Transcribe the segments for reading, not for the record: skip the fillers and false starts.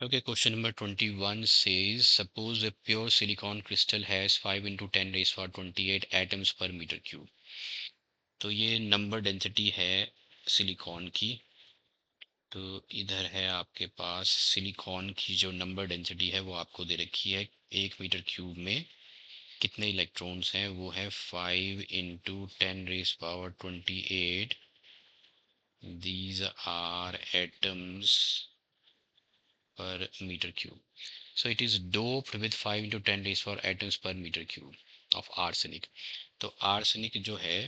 Okay, question number 21 says, suppose a pure silicon crystal has 5 into 10 raised power 28 atoms per meter cube. तो ये number density है silicon की। तो इधर है आपके पास सिलिकॉन की जो नंबर डेंसिटी है वो आपको दे रखी है 1 मीटर क्यूब में कितने इलेक्ट्रॉन्स हैं, वो है 5 into 10 raise power 28। These are atoms per meter cube. So it is doped with 5 into 10 raised for atoms per meter cube of arsenic. तो arsenic जो है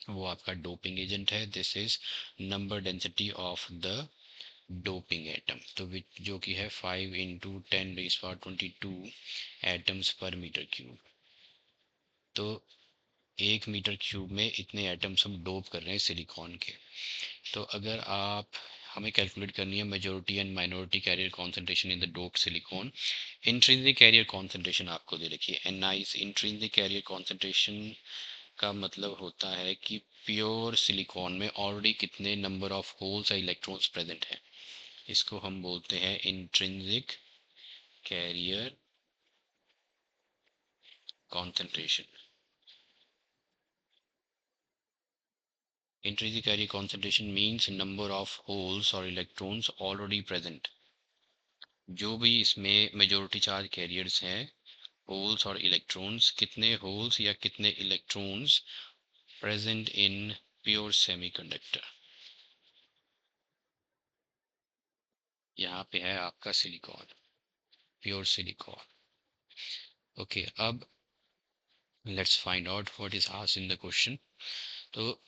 वो आपका डोपिंग एजेंट है। This is number density of the doping atom, तो जो कि है 5 into 10 raise power 22 atoms per metre cube. तो 1 मीटर क्यूब में इतने एटम्स हम डोप कर रहे हैं सिलिकॉन के। तो अगर आप हमें कैलकुलेट करनी है majority and minority carrier concentration in the doped silicon. Intrinsic carrier concentration आपको दे रखी है एनआईस। इंट्रिंसिक कैरियर कॉन्सेंट्रेशन का मतलब होता है कि प्योर सिलिकॉन में ऑलरेडी कितने नंबर ऑफ होल्स या इलेक्ट्रॉन्स प्रेजेंट हैं। इसको हम बोलते हैं intrinsic carrier concentration. Intrinsic carrier concentration means number of holes or electrons already present। जो भी इसमें मेजोरिटी चार्ज कैरियर्स हैं, होल्स और इलेक्ट्रॉन्स, कितने होल्स या कितने electrons present in pure semiconductor. यहाँ पे है आपका सिलिकॉन, प्योर सिलिकॉन। ओके, अब let's find out what is asked in the question. तो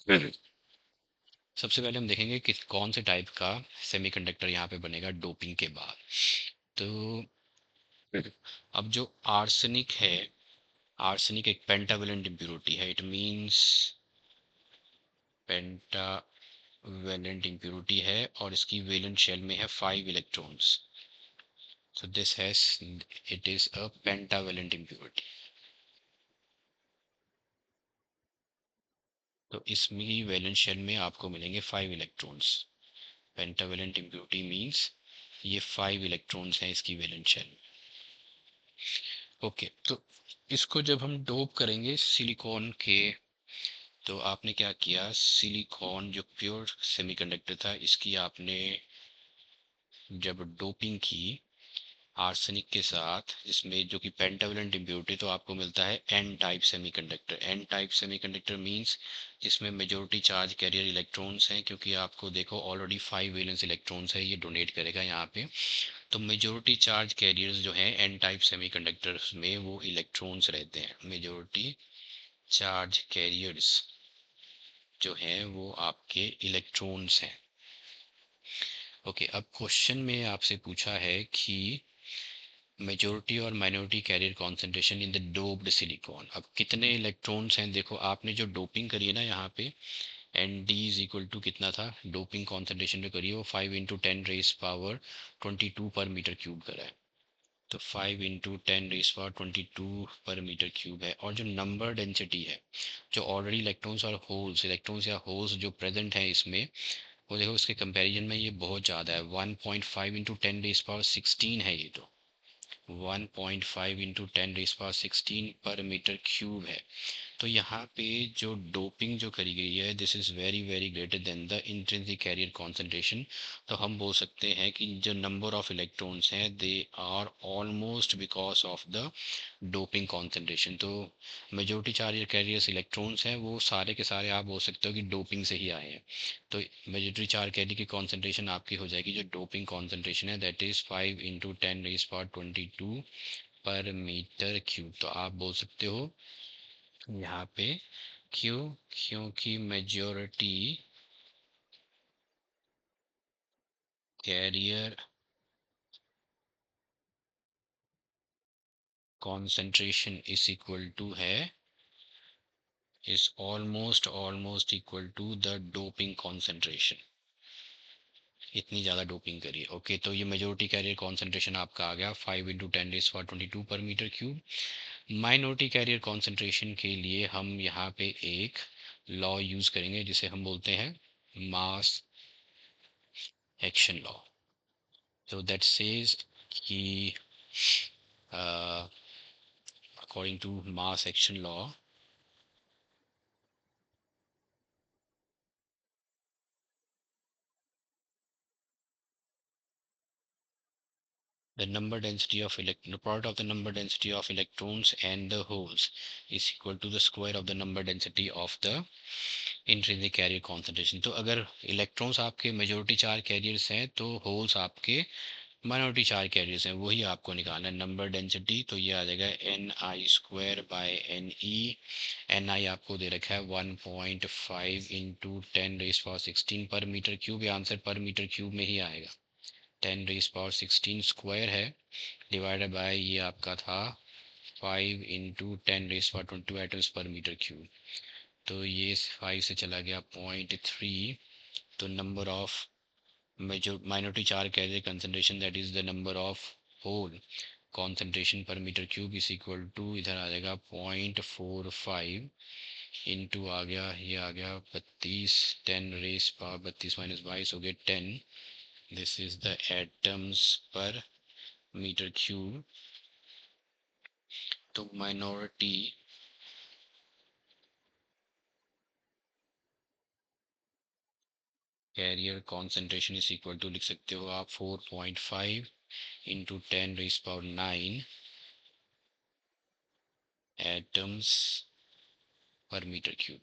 सबसे पहले हम देखेंगे कि कौन से टाइप का सेमीकंडक्टर यहाँ पे बनेगा डोपिंग के बाद। तो अब जो आर्सेनिक है, आर्सेनिक एक पेंटावेलेंट इम्प्योरिटी है। इट मींस पेंटावेलेंट इम्प्योरिटी है और इसकी वेलेंट शेल में है 5 electrons. So this has, it is a pentavalent impurity. तो इसमें वेलेंट शेल में आपको मिलेंगे 5 इलेक्ट्रॉन्स। पेंटावेलेंट इम्प्योरिटी मींस ये 5 इलेक्ट्रॉन्स हैं इसकी वेलेंट शेल में। ओके, तो इसको जब हम डोप करेंगे सिलिकॉन के, तो आपने क्या किया, सिलिकॉन जो प्योर सेमीकंडक्टर था इसकी आपने जब डोपिंग की आर्सेनिक के साथ, जिसमें जो कि पेंटावेलेंट इम्प्योरिटी, तो आपको मिलता है N type semiconductor. N type semiconductor means जिसमें मेजोरिटी चार्ज कैरियर इलेक्ट्रॉन्स हैं, क्योंकि आपको देखो ऑलरेडी 5 वैलेंस इलेक्ट्रॉन्स है, ये डोनेट करेगा यहाँ पे। तो मेजोरिटी चार्ज कैरियर्स जो हैं एन टाइप सेमीकंडक्टर्स में वो इलेक्ट्रॉन्स रहते हैं। मेजोरिटी चार्ज कैरियर्स जो हैं वो आपके इलेक्ट्रॉन्स हैं। ओके, अब क्वेश्चन में आपसे पूछा है कि मेजोरिटी और minority carrier concentration in the doped silicon. अब कितने इलेक्ट्रॉन्स हैं, देखो आपने जो डोपिंग करी है ना यहाँ पे, N D is equal to कितना था, डोपिंग कॉन्सेंट्रेशन जो करी है वो 5 into 10 raise power 22 per metre cube करा है। तो 5 into 10 raise power 22 per metre cube है। और जो नंबर डेंसिटी है, जो ऑलरेडी इलेक्ट्रॉन्स और होल्स, इलेक्ट्रॉन्स या होल्स जो प्रेजेंट हैं इसमें, वो देखो उसके कंपैरिजन में ये बहुत ज़्यादा है। 1.5 इंटू 10 रेस पावर 16 है ये। तो 1.5 इंटू 10 रेज पावर 16 पर मीटर क्यूब है। तो यहाँ पे जो डोपिंग जो करी गई है, this is very very greater than the intrinsic carrier concentration. तो हम बोल सकते हैं कि जो नंबर ऑफ इलेक्ट्रॉन्स हैं they are almost because of the doping concentration. तो मेजोरिटी चार्ज कैरियर्स इलेक्ट्रॉन्स हैं वो सारे के सारे आप बोल सकते हो कि डोपिंग से ही आए हैं। तो मेजोरिटी चार्ज कैरियर की कॉन्सेंट्रेशन आपकी हो जाएगी, जो डोपिंग कॉन्सेंट्रेशन है, that is 5 into 10 raise power 22 per metre cube. तो आप बोल सकते हो यहाँ पे क्यों, क्योंकि majority carrier concentration is equal to है, is almost almost equal to the doping concentration. इतनी ज़्यादा डोपिंग करिए। ओके, तो ये मेजोरिटी कैरियर कॉन्सेंट्रेशन आपका आ गया 5 into 10 raise power 22 per metre cube. Minority carrier concentration के लिए हम यहाँ पे एक लॉ यूज़ करेंगे जिसे हम बोलते हैं mass action law. So that says कि according to mass action law, the number density of the product of the number density of electrons and the holes is equal to the square of the number density of the intrinsic carrier concentration. तो अगर electrons आपके majority charge carriers हैं तो holes आपके minority charge carriers हैं, वही आपको निकालना है नंबर डेंसिटी। तो ये आ जाएगा n i square by n e. N i आपको दे रखा है 1.5 इंटू 10⁻16 पर मीटर क्यूब। ये आंसर पर मीटर क्यूब में ही आएगा। 10⁻16 स्क्वायर है डिवाइडेड बाय ये आपका था 5 into 10⁻22 atoms per metre cube. तो ये 5 से चला गया 0.3। तो number of major minority charge carrier concentration, that is the number of hole concentration per meter cube is equal to, इधर आ जाएगा 0.45 इंटू आ गया ये आ गया 32 10⁻, 32 माइनस 22 हो गया 10। This is the atoms per metre cube. तो minority carrier concentration is equal to, लिख सकते हो आप 4.5 into 10⁻9 atoms per metre cube.